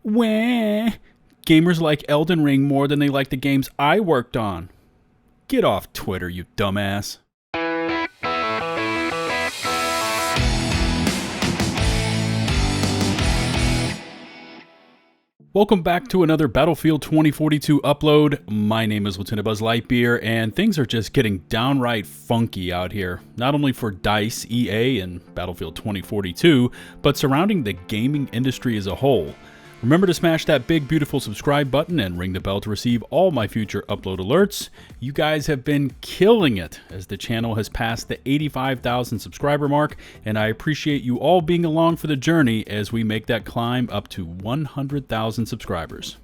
Wah. Gamers like Elden Ring more than they like the games I worked on. Get off Twitter, you dumbass. Welcome back to another Battlefield 2042 upload. My name is LtBuzzLitebeer, and things are just getting downright funky out here. Not only for DICE, EA, and Battlefield 2042, but surrounding the gaming industry as a whole. Remember to smash that big, beautiful subscribe button and ring the bell to receive all my future upload alerts. You guys have been killing it as the channel has passed the 85,000 subscriber mark, and I appreciate you all being along for the journey as we make that climb up to 100,000 subscribers.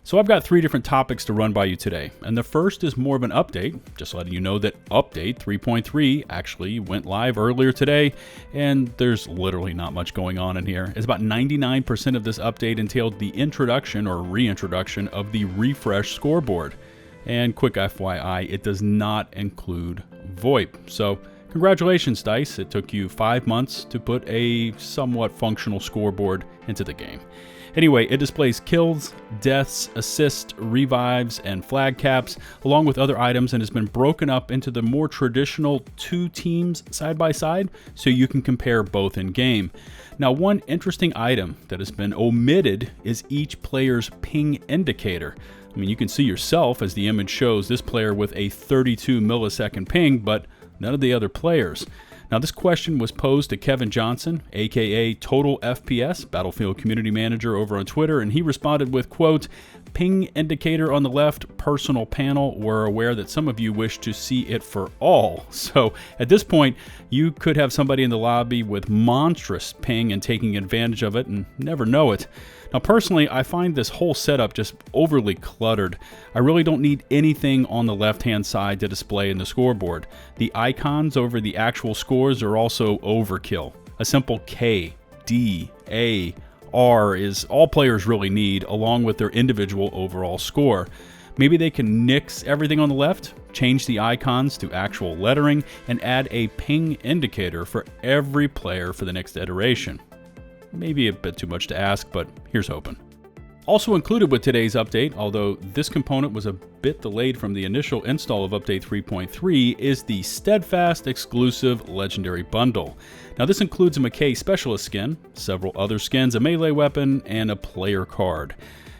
So I've got three different topics to run by you today, and the first is more of an update, just letting you know that Update 3.3 actually went live earlier today, and there's literally not much going on in here, as about 99% of this update entailed the introduction or reintroduction of the refresh scoreboard. And quick FYI, it does not include VoIP. So congratulations, DICE, it took you 5 months to put a somewhat functional scoreboard into the game. Anyway, it displays kills, deaths, assists, revives, and flag caps, along with other items, and has been broken up into the more traditional two teams side by side, so you can compare both in game. Now, one interesting item that has been omitted is each player's ping indicator. I mean, you can see yourself as the image shows this player with a 32 millisecond ping, but none of the other players. Now, this question was posed to Kevin Johnson, aka Total FPS, Battlefield Community Manager over on Twitter, and he responded with, quote, "Ping indicator on the left, personal panel. We're aware that some of you wish to see it for all." So at this point, you could have somebody in the lobby with monstrous ping and taking advantage of it and never know it. Now, personally, I find this whole setup just overly cluttered. I really don't need anything on the left-hand side to display in the scoreboard. The icons over the actual scores are also overkill. A simple K, D, A, R is all players really need, along with their individual overall score. Maybe they can nix everything on the left, change the icons to actual lettering, and add a ping indicator for every player for the next iteration. Maybe a bit too much to ask, but here's hoping. Also included with today's update, although this component was a bit delayed from the initial install of Update 3.3, is the Steadfast exclusive Legendary Bundle. Now, this includes a McKay Specialist skin, several other skins, a melee weapon, and a player card.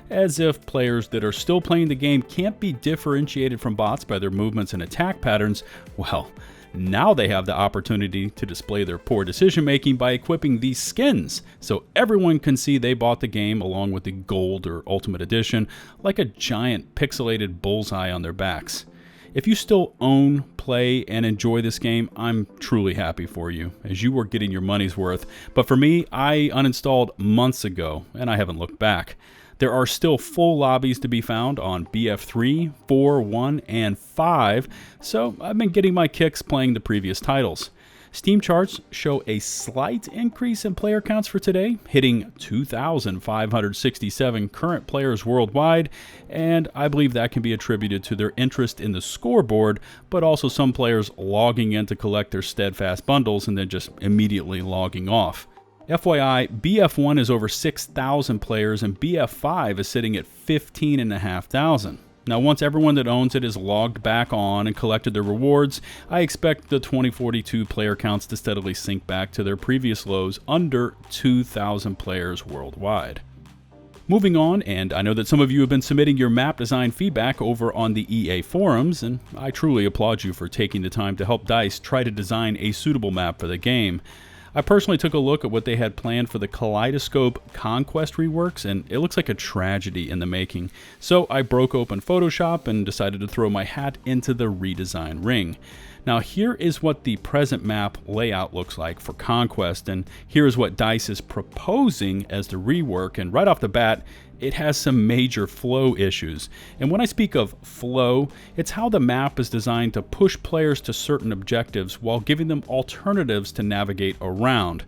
As if players that are still playing the game can't be differentiated from bots by their movements and attack patterns, well, now they have the opportunity to display their poor decision making by equipping these skins, so everyone can see they bought the game along with the gold or ultimate edition, like a giant pixelated bullseye on their backs. If you still own, play, and enjoy this game, I'm truly happy for you, as you are getting your money's worth. But for me, I uninstalled months ago, and I haven't looked back. There are still full lobbies to be found on BF3, 4, 1, and 5, so I've been getting my kicks playing the previous titles. Steam charts show a slight increase in player counts for today, hitting 2,567 current players worldwide, and I believe that can be attributed to their interest in the scoreboard, but also some players logging in to collect their Steadfast bundles and then just immediately logging off. FYI, BF1 is over 6,000 players and BF5 is sitting at 15,500. Now, once everyone that owns it is logged back on and collected their rewards, I expect the 2042 player counts to steadily sink back to their previous lows under 2,000 players worldwide. Moving on, and I know that some of you have been submitting your map design feedback over on the EA forums, and I truly applaud you for taking the time to help DICE try to design a suitable map for the game. I personally took a look at what they had planned for the Kaleidoscope Conquest reworks, and it looks like a tragedy in the making. So I broke open Photoshop and decided to throw my hat into the redesign ring. Now, here is what the present map layout looks like for Conquest, and here is what DICE is proposing as the rework, and right off the bat, it has some major flow issues. And when I speak of flow, it's how the map is designed to push players to certain objectives while giving them alternatives to navigate around.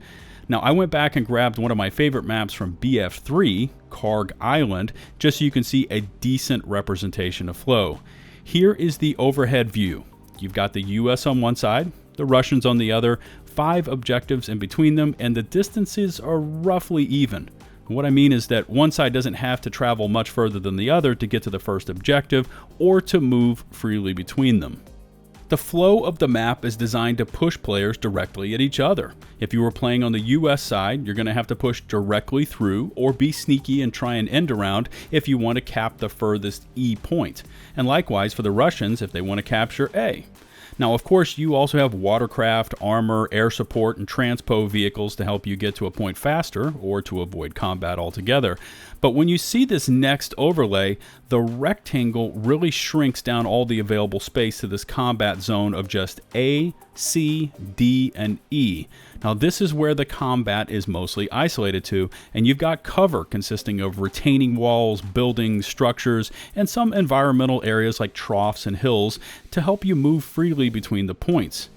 Now, I went back and grabbed one of my favorite maps from BF3, Karg Island, just so you can see a decent representation of flow. Here is the overhead view. You've got the US on one side, the Russians on the other, 5 objectives in between them, and the distances are roughly even. What I mean is that one side doesn't have to travel much further than the other to get to the first objective or to move freely between them. The flow of the map is designed to push players directly at each other. If you were playing on the US side, you're going to have to push directly through or be sneaky and try and end around if you want to cap the furthest E point. And likewise for the Russians if they want to capture A. Now, of course, you also have watercraft, armor, air support, and transpo vehicles to help you get to a point faster or to avoid combat altogether. But when you see this next overlay, the rectangle really shrinks down all the available space to this combat zone of just A, C, D, and E. Now, this is where the combat is mostly isolated to, and you've got cover consisting of retaining walls, buildings, structures, and some environmental areas like troughs and hills to help you move freely between the points.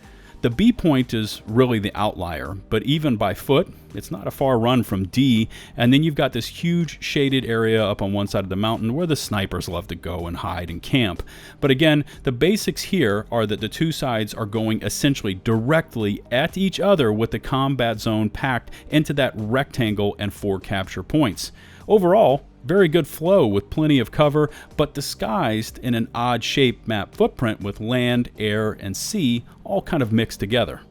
The B point is really the outlier, but even by foot, it's not a far run from D, and then you've got this huge shaded area up on one side of the mountain where the snipers love to go and hide and camp. But again, the basics here are that the two sides are going essentially directly at each other with the combat zone packed into that rectangle and 4 capture points. Overall, very good flow with plenty of cover, but disguised in an odd shaped map footprint with land, air, and sea all kind of mixed together.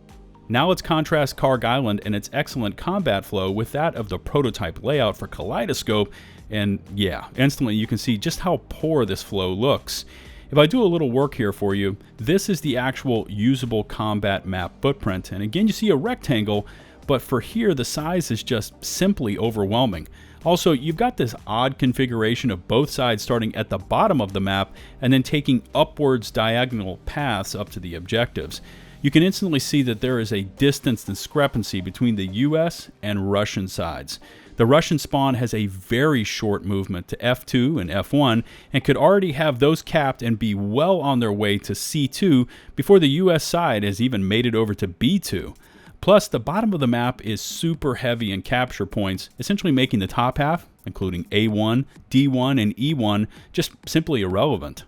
Now let's contrast Karg Island and its excellent combat flow with that of the prototype layout for Kaleidoscope, and yeah, instantly you can see just how poor this flow looks. If I do a little work here for you, this is the actual usable combat map footprint, and again you see a rectangle, but for here the size is just simply overwhelming. Also, you've got this odd configuration of both sides starting at the bottom of the map and then taking upwards diagonal paths up to the objectives. You can instantly see that there is a distance discrepancy between the US and Russian sides. The Russian spawn has a very short movement to F2 and F1 and could already have those capped and be well on their way to C2 before the US side has even made it over to B2. Plus, the bottom of the map is super heavy in capture points, essentially making the top half, including A1, D1, and E1, just simply irrelevant.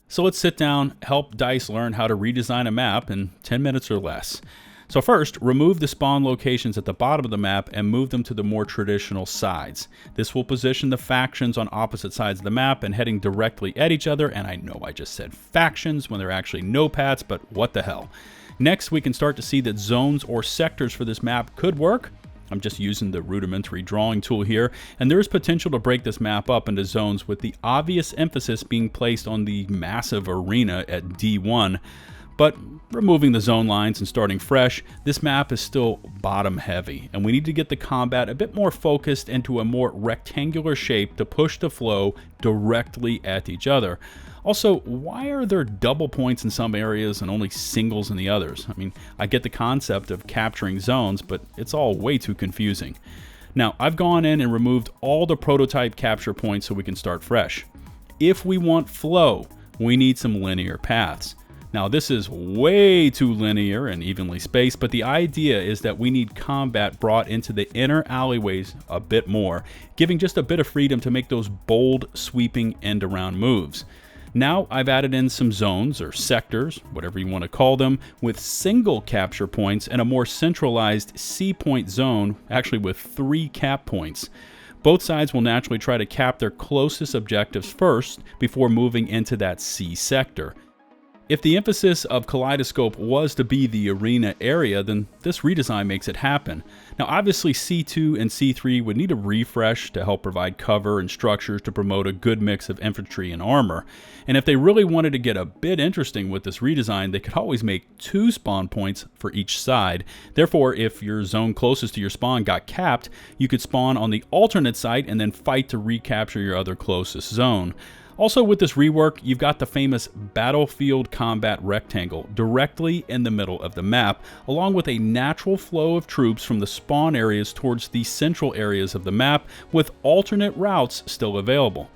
So let's sit down, help DICE learn how to redesign a map in 10 minutes or less. So first, remove the spawn locations at the bottom of the map and move them to the more traditional sides. This will position the factions on opposite sides of the map and heading directly at each other, and I know I just said factions when they're actually no-pats, but what the hell. Next, we can start to see that zones or sectors for this map could work. I'm just using the rudimentary drawing tool here, and there is potential to break this map up into zones with the obvious emphasis being placed on the massive arena at D1. But removing the zone lines and starting fresh, this map is still bottom heavy, and we need to get the combat a bit more focused into a more rectangular shape to push the flow directly at each other. Also, why are there double points in some areas and only singles in the others? I mean, I get the concept of capturing zones, but it's all way too confusing. Now, I've gone in and removed all the prototype capture points so we can start fresh. If we want flow, we need some linear paths. Now, this is way too linear and evenly spaced, but the idea is that we need combat brought into the inner alleyways a bit more, giving just a bit of freedom to make those bold, sweeping end-around moves. Now I've added in some zones or sectors, whatever you want to call them, with single capture points and a more centralized C point zone, actually with 3 cap points. Both sides will naturally try to cap their closest objectives first before moving into that C sector. If the emphasis of Kaleidoscope was to be the arena area, then this redesign makes it happen. Now obviously C2 and C3 would need a refresh to help provide cover and structures to promote a good mix of infantry and armor. And if they really wanted to get a bit interesting with this redesign, they could always make 2 spawn points for each side. Therefore, if your zone closest to your spawn got capped, you could spawn on the alternate site and then fight to recapture your other closest zone. Also with this rework, you've got the famous battlefield combat rectangle directly in the middle of the map, along with a natural flow of troops from the spawn areas towards the central areas of the map, with alternate routes still available.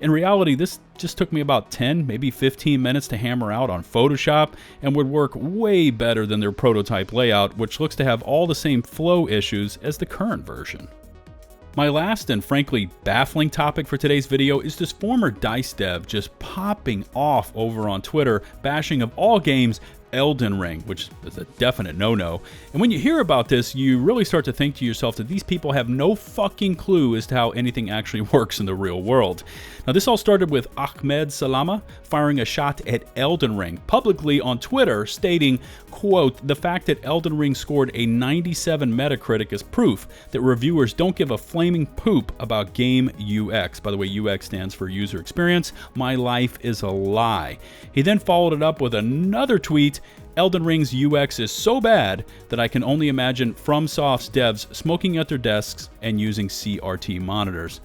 In reality, this just took me about 10, maybe 15 minutes to hammer out on Photoshop, and would work way better than their prototype layout, which looks to have all the same flow issues as the current version. My last and frankly baffling topic for today's video is this former DICE dev just popping off over on Twitter, bashing of all games Elden Ring, which is a definite no-no. And when you hear about this, you really start to think to yourself that these people have no fucking clue as to how anything actually works in the real world. Now, this all started with Ahmed Salama firing a shot at Elden Ring publicly on Twitter, stating, quote, "The fact that Elden Ring scored a 97 Metacritic is proof that reviewers don't give a flaming poop about game UX." By the way, UX stands for user experience. "My life is a lie." He then followed it up with another tweet. "Elden Ring's UX is so bad that I can only imagine FromSoft's devs smoking at their desks and using CRT monitors."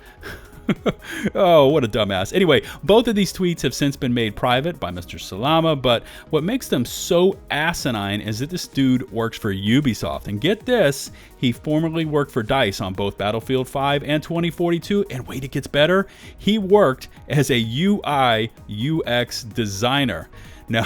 Oh, what a dumbass. Anyway, both of these tweets have since been made private by Mr. Salama, but what makes them so asinine is that this dude works for Ubisoft. And get this, he formerly worked for DICE on both Battlefield 5 and 2042, and wait, it gets better, he worked as a UI UX designer. Now,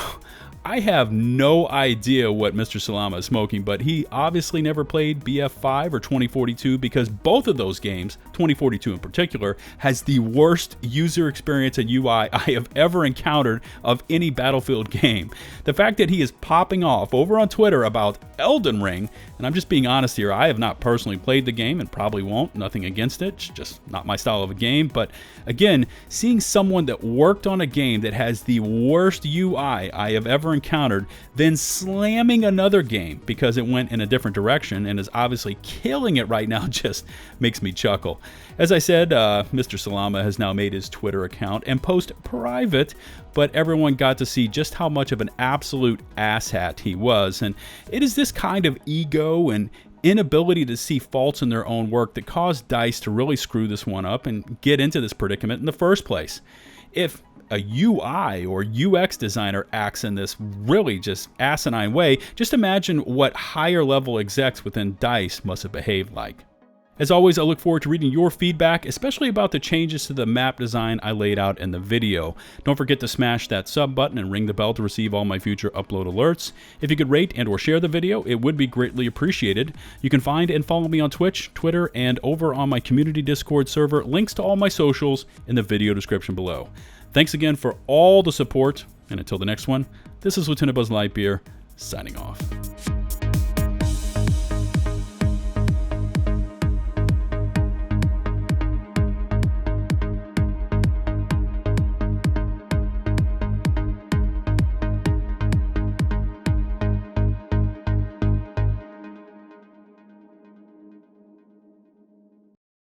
I have no idea what Mr. Salama is smoking, but he obviously never played BF5 or 2042 because both of those games, 2042 in particular, has the worst user experience and UI I have ever encountered of any Battlefield game. The fact that he is popping off over on Twitter about Elden Ring, and I'm just being honest here, I have not personally played the game and probably won't, nothing against it, it's just not my style of a game, but again, seeing someone that worked on a game that has the worst UI I have ever encountered, then slamming another game because it went in a different direction and is obviously killing it right now just makes me chuckle. As I said, Mr. Salama has now made his Twitter account and post private, but everyone got to see just how much of an absolute asshat he was, and it is this kind of ego and inability to see faults in their own work that caused DICE to really screw this one up and get into this predicament in the first place. If a UI or UX designer acts in this really just asinine way, just imagine what higher level execs within DICE must have behaved like. As always, I look forward to reading your feedback, especially about the changes to the map design I laid out in the video. Don't forget to smash that sub button and ring the bell to receive all my future upload alerts. If you could rate and or share the video, it would be greatly appreciated. You can find and follow me on Twitch, Twitter, and over on my community Discord server. Links to all my socials in the video description below. Thanks again for all the support, and until the next one, this is LtBuzzLitebeer signing off.